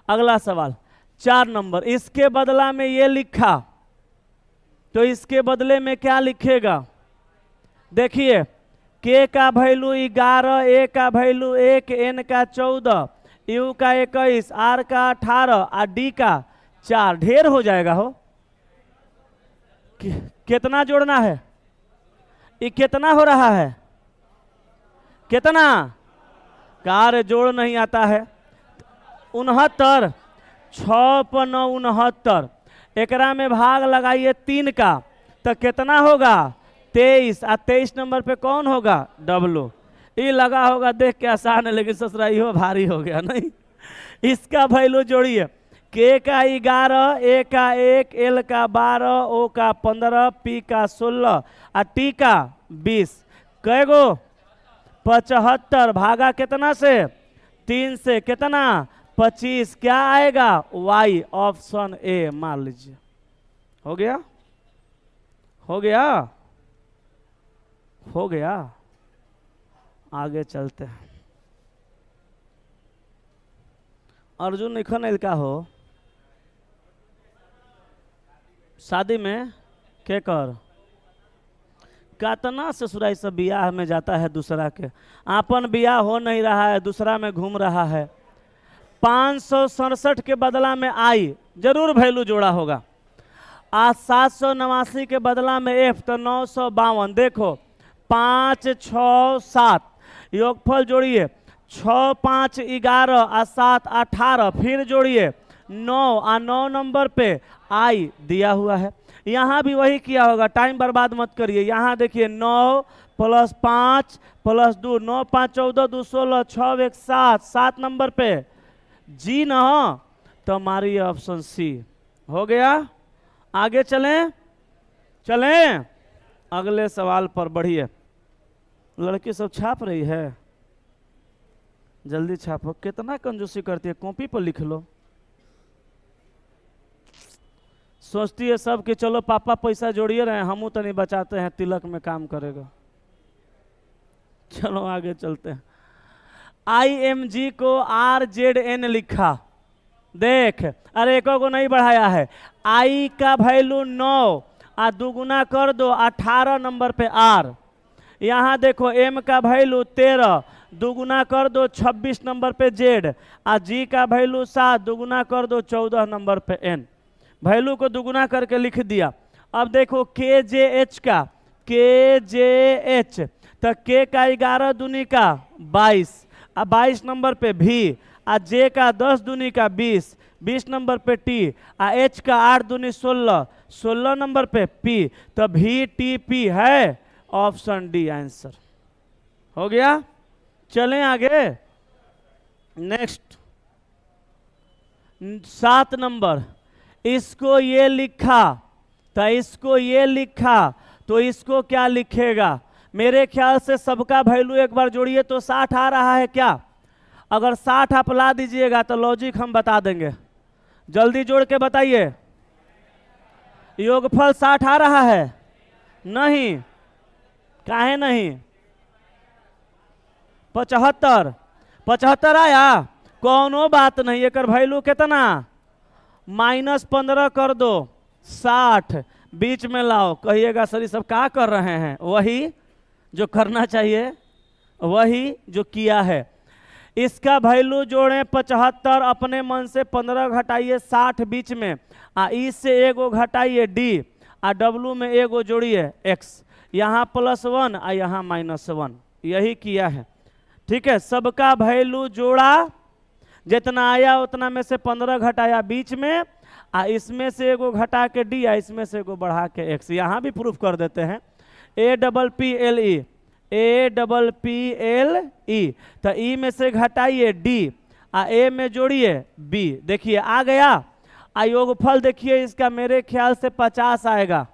अगला सवाल 4 नंबर, इसके बदला में ये लिखा तो इसके बदले में क्या लिखेगा? देखिए के का वैल्यू 11, ए का वैल्यू 1, एन का 14, यू का 21, आर का 18 और डी का 4। ढेर हो जाएगा हो। कितना जोड़ना है? ये कितना हो रहा है? कितना? कार्य जोड़ नहीं आता है। 69, 6 पर 9 69, एकरा में भाग लगाइए 3 का तो कितना होगा? 23। और 23 नंबर पे कौन होगा? डब्लू। ये लगा होगा देख के आसान है, लेकिन ससुरा हो भारी हो गया नहीं। इसका वैल्यू जोड़िए, के का 11, ए का 1, एल का 12, ओ का 15, पी का 16 और टी का 20। कै गो? 75। भागा कितना से? 3 से। कितना? 25। क्या आएगा? वाई, ऑप्शन ए मान लीजिए। हो गया? हो गया? हो गया। आगे चलते हैं। अर्जुन निखन का हो शादी में के कर कातना ससुराई सब बियाह में जाता है दूसरा के, आपन बियाह हो नहीं रहा है, दूसरा में घूम रहा है। 567 के बदला में आई, जरूर वैल्यू जोड़ा होगा। आज 789 के बदला में एफ तो 952। देखो 5 6 7, योगफल जोड़िए 6 5 11 और 7 18, फिर जोड़िए 9 और 9 नंबर पे आई दिया हुआ है। यहाँ भी वही किया होगा, टाइम बर्बाद मत करिए। यहाँ देखिए 9 + 5 + 2, 9 5 14 2 16, 6 1 7, 7 नंबर पे जी न, तो हमारी ऑप्शन सी हो गया। आगे चलें चलें अगले सवाल पर बढ़िए। लड़की सब छाप रही है, जल्दी छापो। कितना कंजूसी करती है, कॉपी पर लिख लो। सोचती है सब कि चलो पापा पैसा जोड़िए रहे हैं, हमू तो नहीं बचाते हैं, तिलक में काम करेगा। चलो आगे चलते हैं। IMG को RZN लिखा, देख अरे एको को नहीं बढ़ाया है। I का वैल्यू 9 और दुगुना कर दो 18 नंबर पे R। यहाँ देखो M का वैल्यू 13, दुगुना कर दो 26 नंबर पे Z, और G का वैल्यू 7, दुगुना कर दो 14 नंबर पे N। वैल्यू को दुगुना करके लिख दिया। अब देखो KJH का, KJH तो K का 11 दूनी का 22, और 22 नंबर पे V, और J का 10 दूनी का 20, 20 नंबर पे T, और H का 8 दूनी 16, 16 नंबर पे P। तो VTP है ऑप्शन डी आंसर। हो गया? चलें आगे। नेक्स्ट 7 नंबर, इसको ये लिखा तो इसको ये लिखा तो इसको क्या लिखेगा? मेरे ख्याल से सबका वैल्यू एक बार जोड़िए तो 60 आ रहा है क्या? अगर 60 आप ला दीजिएगा तो लॉजिक हम बता देंगे। जल्दी जोड़ के बताइए। योगफल 60 आ रहा है? नहीं। काहे नहीं? 75 75 आया? कोनो बात नहीं, एक वैल्यू कितना? -15 कर दो 60, बीच में लाओ। कहिएगा सर सब क्या कर रहे हैं? वही जो करना चाहिए, वही जो किया है। इसका वैल्यू जोड़ें 75, अपने मन से 15 घटाइए 60 बीच में, आ ई से एगो घटाइए D, आ W में एगो जोड़िए X। यहाँ +1 और यहाँ -1, यही किया है। ठीक है, सबका वैल्यू जोड़ा, जितना आया उतना में से 15 घटाया बीच में, आ इसमें से एगो घटा के D, आ इसमें से एगो बढ़ा के X। यहाँ भी प्रूफ कर देते हैं। APPLE, APPLE, तो E में से घटाइए D, आ A में जोड़िए B। देखिए आ गया। आ योगफल देखिए इसका मेरे ख्याल से 50 आएगा।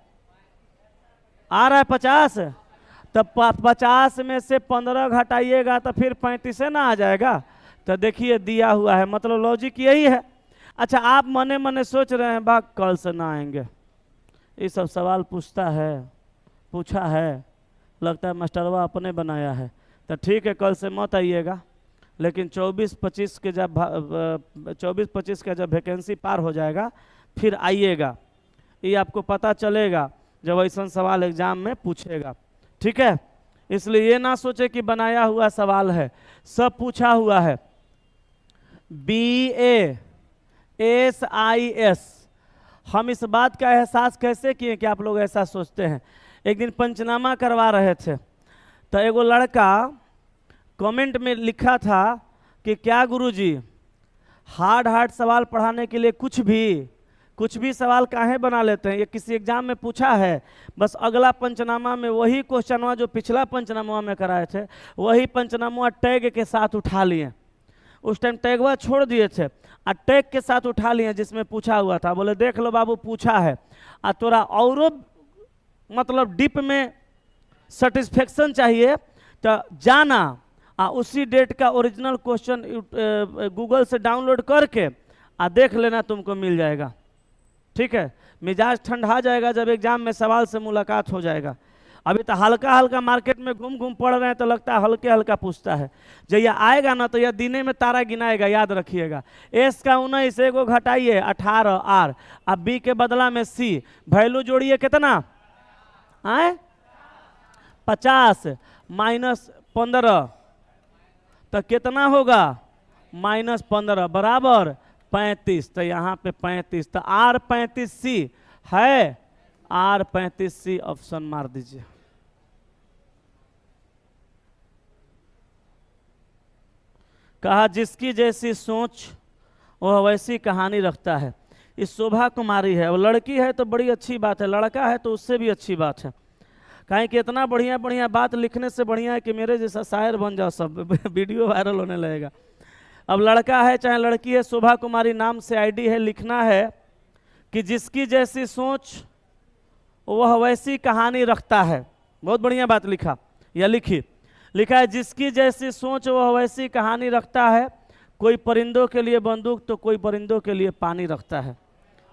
आ रहा है 50? तो 50 में से 15 घटाइएगा तो फिर 35 ना आ जाएगा। तो देखिए दिया हुआ है, मतलब लॉजिक यही है। अच्छा, आप मने मने सोच रहे हैं भाग कल से ना आएंगे, ये सब सवाल पूछा है, लगता है मास्टरवा अपने बनाया है। तो ठीक है, कल से मत आइएगा, लेकिन 24-25 के जब 24-25 का जब वैकेंसी पार हो जाएगा फिर आइएगा, ये आपको पता चलेगा जब ऐसा सवाल एग्जाम में पूछेगा। ठीक है, इसलिए ये ना सोचे कि बनाया हुआ सवाल है, सब पूछा हुआ है। BASIS, हम इस बात का एहसास कैसे किए कि आप लोग ऐसा सोचते हैं? एक दिन पंचनामा करवा रहे थे तो एगो लड़का कमेंट में लिखा था कि क्या गुरुजी हार्ड सवाल पढ़ाने के लिए कुछ भी सवाल काहे बना लेते हैं? ये किसी एग्जाम में पूछा है, बस अगला पंचनामा में वही क्वेश्चनवा जो पिछला पंचनामा में कराए थे वही पंचनामा टैग के साथ उठा लिए। उस टाइम टैगवा छोड़ दिए थे और टैग के साथ उठा लिए जिसमें पूछा हुआ था। बोले देख लो बाबू पूछा है, और तोरा और मतलब डीप में सेटिस्फेक्शन चाहिए तो जाना आ उसी डेट का ओरिजिनल क्वेश्चन गूगल से डाउनलोड करके आ देख लेना, तुमको मिल जाएगा। ठीक है, मिजाज ठंडा जाएगा जब एग्जाम में सवाल से मुलाकात हो जाएगा। अभी तो हल्का मार्केट में घूम पढ़ रहे हैं तो लगता है हल्का पूछता है, जब यह आएगा ना तो यह दिने में तारा गिनाएगा, याद रखिएगा। एस का 19 एगो घटाइए 18 आर, अब बी के बदला में सी, वैल्यू जोड़िए कितना आए 50 माइनस 15 तो कितना होगा -15 बराबर 35। तो यहाँ पे 35, तो R35C है, R35C ऑप्शन मार दीजिए। कहा जिसकी जैसी सोच वह वैसी कहानी रखता है। इस शोभा कुमारी है, वो लड़की है तो बड़ी अच्छी बात है, लड़का है तो उससे भी अच्छी बात है। कहें कि इतना बढ़िया बात लिखने से बढ़िया है कि मेरे जैसा शायर बन जाओ, सब वीडियो वायरल होने लगेगा। अब लड़का है चाहे लड़की है, शोभा कुमारी नाम से आईडी है, लिखना है कि जिसकी जैसी सोच वह वैसी कहानी रखता है। बहुत बढ़िया बात लिखा या लिखा है जिसकी जैसी सोच वह वैसी कहानी रखता है। कोई परिंदों के लिए बंदूक तो कोई परिंदों के लिए पानी रखता है।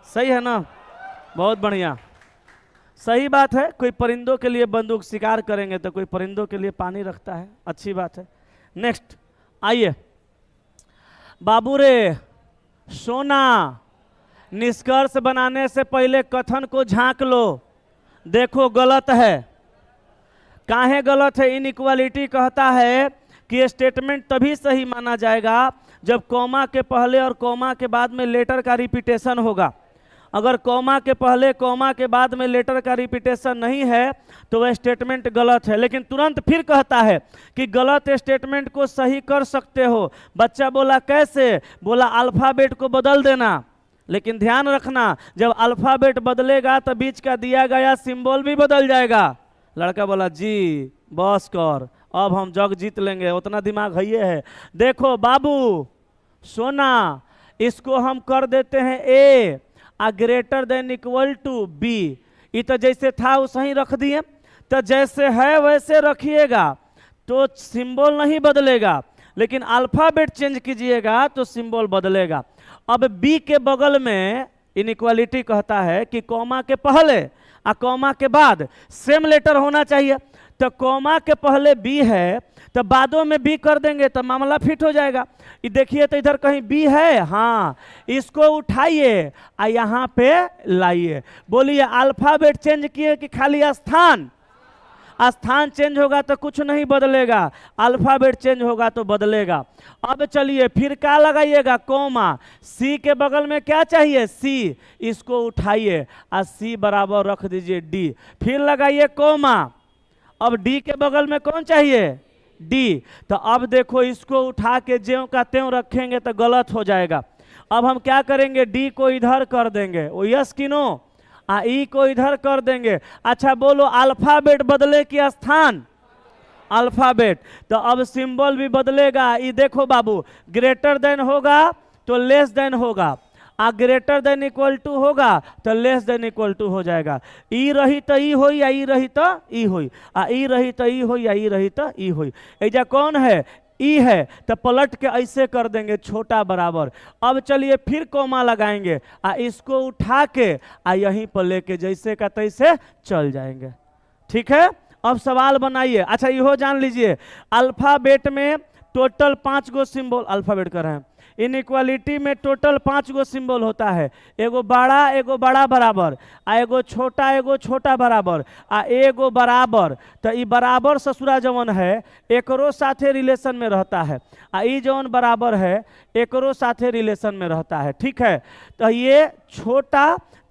सही है ना? बहुत बढ़िया, सही बात है। कोई परिंदों के लिए बंदूक शिकार करेंगे तो कोई परिंदों के लिए पानी रखता है, अच्छी बात है। नेक्स्ट आइए, बाबू रे सोना, निष्कर्ष बनाने से पहले कथन को झांक लो, देखो गलत है। काहे गलत है? इनइक्वालिटी कहता है कि स्टेटमेंट तभी सही माना जाएगा जब कॉमा के पहले और कॉमा के बाद में लेटर का रिपीटेशन होगा। अगर कॉमा के पहले कॉमा के बाद में लेटर का रिपीटेशन नहीं है तो वह स्टेटमेंट गलत है। लेकिन तुरंत फिर कहता है कि गलत स्टेटमेंट को सही कर सकते हो। बच्चा बोला कैसे? बोला अल्फ़ाबेट को बदल देना। लेकिन ध्यान रखना, जब अल्फ़ाबेट बदलेगा तो बीच का दिया गया सिंबल भी बदल जाएगा। लड़का बोला जी बस कर, अब हम जग जीत लेंगे, उतना दिमाग है। देखो बाबू सोना, इसको हम कर देते हैं ए आ greater than equal to B. ये तो जैसे था वैसे ही रख दिए, तो जैसे है वैसे रखिएगा तो सिंबल नहीं बदलेगा, लेकिन अल्फ़ाबेट चेंज कीजिएगा तो सिंबल बदलेगा। अब बी के बगल में इनइक्वालिटी कहता है कि कॉमा के पहले और कॉमा के बाद सेम लेटर होना चाहिए। तो कॉमा के पहले बी है तो बादों में बी कर देंगे तो मामला फिट हो जाएगा। ये देखिए तो इधर कहीं बी है, हाँ, इसको उठाइए और यहाँ पे लाइए। बोलिए अल्फ़ाबेट चेंज किए कि खाली स्थान? स्थान चेंज होगा तो कुछ नहीं बदलेगा, अल्फ़ाबेट चेंज होगा तो बदलेगा। अब चलिए फिर क्या लगाइएगा? कॉमा। सी के बगल में क्या चाहिए? सी, इसको उठाइए और सी बराबर रख दीजिए डी। फिर लगाइए कॉमा। अब डी के बगल में कौन चाहिए? डी। तो अब देखो इसको उठा के ज्यों का त्यों रखेंगे तो गलत हो जाएगा। अब हम क्या करेंगे? डी को इधर कर देंगे, वो यस कि नो? ई को इधर कर देंगे। अच्छा बोलो अल्फ़ाबेट बदले कि स्थान? अल्फ़ाबेट। तो अब सिंबल भी बदलेगा। ये देखो बाबू, ग्रेटर देन होगा तो लेस देन होगा, आ ग्रेटर देन इक्वल टू होगा तो लेस देन इक्वल टू हो जाएगा। ई रही तो ई होई या ई रही तो ई होई, आ ई रही तो ई होई या ई रही तो ई होई। एजा कौन है? ई है, तो पलट के ऐसे कर देंगे छोटा बराबर। अब चलिए फिर कॉमा लगाएंगे आ इसको उठा के आ यहीं पर लेके जैसे का तैसे चल जाएंगे। ठीक है, अब सवाल बनाइए। अच्छा इहो जान लीजिए, अल्फ़ाबेट में टोटल 5 गो सिंबल अल्फाबेट कर रहे हैं। इनइक्वालिटी में टोटल 5 गो सिंबल होता है, एगो बड़ा बराबर, आ एगो छोटा बराबर, आ एगो बराबर। तो ई बराबर ससुरा जवन है एकरो साथे रिलेशन में रहता है, आ ई जवन बराबर है एकरो साथे रिलेशन में रहता है। ठीक है, तो ये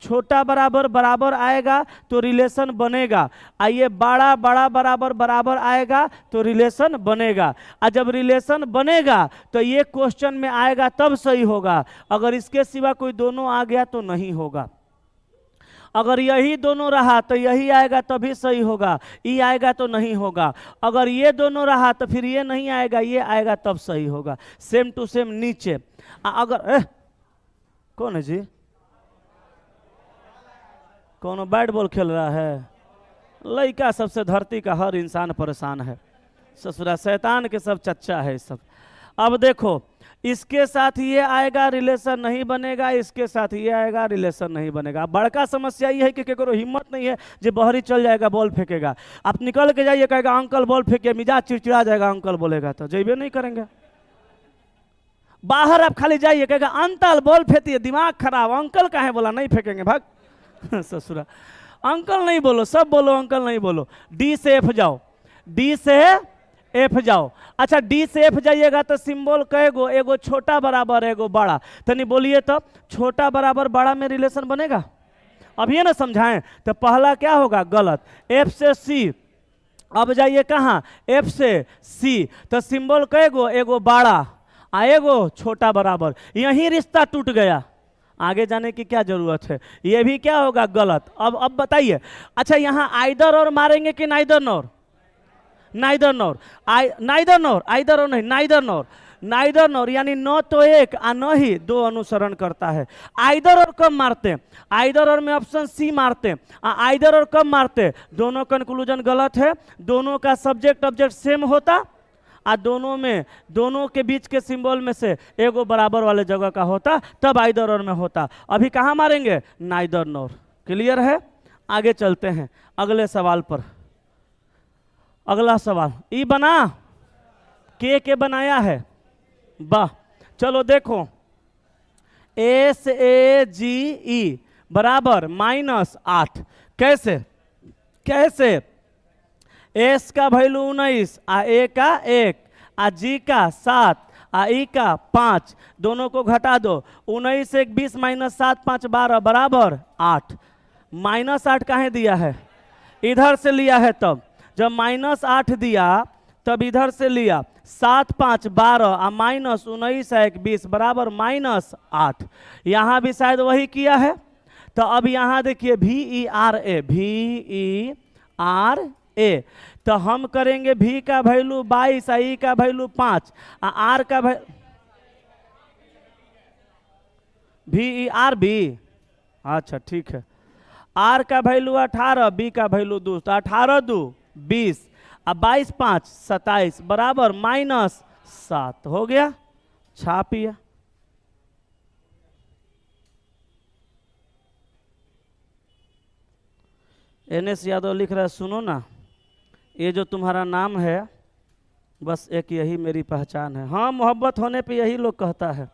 छोटा बराबर बराबर आएगा तो रिलेशन बनेगा, आ ये बड़ा बराबर बराबर आएगा तो रिलेशन बनेगा। और जब रिलेशन बनेगा तो ये क्वेश्चन में आएगा तब सही होगा, अगर इसके सिवा कोई दोनों आ गया तो नहीं होगा। अगर यही दोनों रहा तो यही आएगा तभी सही होगा, ये आएगा तो नहीं होगा। अगर ये दोनों रहा तो फिर ये नहीं आएगा, ये आएगा तब सही होगा। सेम टू सेम नीचे अगर कौन है जी, कौन बैट बॉल खेल रहा है? लड़का सबसे धरती का हर इंसान परेशान है, ससुरा शैतान के सब चच्चा है सब। अब देखो, इसके साथ ये आएगा रिलेशन नहीं बनेगा, इसके साथ ये आएगा रिलेशन नहीं बनेगा। बड़का समस्या ये है कि केकरो हिम्मत नहीं है जो बहरी चल जाएगा बॉल फेंकेगा। आप निकल के जाइए, कहेगा अंकल बॉल फेंके, मिजाज चिड़चिड़ा जाएगा, अंकल बोलेगा तो जेबे नहीं करेंगे। बाहर आप खाली जाइए, कहेगा अंकल बॉल फेंकिए, दिमाग खराब, अंकल काहे बोला, नहीं फेंकेंगे, भाग। ससुरा अंकल नहीं बोलो, सब बोलो अंकल नहीं बोलो। डी से एफ जाओ, डी से एफ जाओ। अच्छा, डी से एफ जाइएगा तो सिंबल कहेगो, एगो छोटा बराबर एगो बड़ा। तनी बोलिए तो छोटा बराबर बड़ा में रिलेशन बनेगा? अब ये ना समझाएं तो पहला क्या होगा? गलत। एफ से सी, अब जाइए कहाँ? एफ से सी, तो सिंबल कहेगो, एगो बड़ा आ एगो छोटा बराबर। यही रिश्ता टूट गया, आगे जाने की क्या जरूरत है? ये भी क्या होगा? गलत। अब बताइए, अच्छा यहाँ आइदर और मारेंगे कि neither nor? Neither nor, neither nor, either और नहीं, नाइदर नॉर। नाइदर नॉर यानी न तो एक आ न ही दो अनुसरण करता है। आइदर और कब मारते हैं? आइदर और में ऑप्शन सी मारते हैं। आइदर और कब मारते हैं? दोनों कंक्लूजन गलत है, दोनों का सब्जेक्ट ऑब्जेक्ट सेम होता, दोनों में, दोनों के बीच के सिंबल में से एगो बराबर वाले जगह का होता, तब आइदर और में होता। अभी कहाँ मारेंगे? Neither nor. क्लियर है? आगे चलते हैं अगले सवाल पर। अगला सवाल ई बना के बनाया है, वाह। चलो देखो, SAGE बराबर -8। कैसे? एस का वैल्यू 19, आ ए का 1, आ जी का 7, आ ई का 5, दोनों को घटा दो। 19 1 20 -7 5 12 बराबर 8। -8 कहाँ दिया है? इधर से लिया है, तब जब -8 दिया तब इधर से लिया। 7 5 12 आ -19 1 20 बराबर -8। यहाँ भी शायद वही किया है। तो अब यहाँ देखिए VERA, तो हम करेंगे V का वैल्यू 22, ई का वैल्यू 5, आर का VERB। अच्छा ठीक है, आर का वैल्यू 18, बी का वैल्यू 2, तो 18 2 20, 22 5 27 बराबर -7 हो गया। छापिए। NS यादव लिख रहा है, सुनो ना, ये जो तुम्हारा नाम है बस एक यही मेरी पहचान है। हाँ, मोहब्बत होने पे यही लोग कहता है।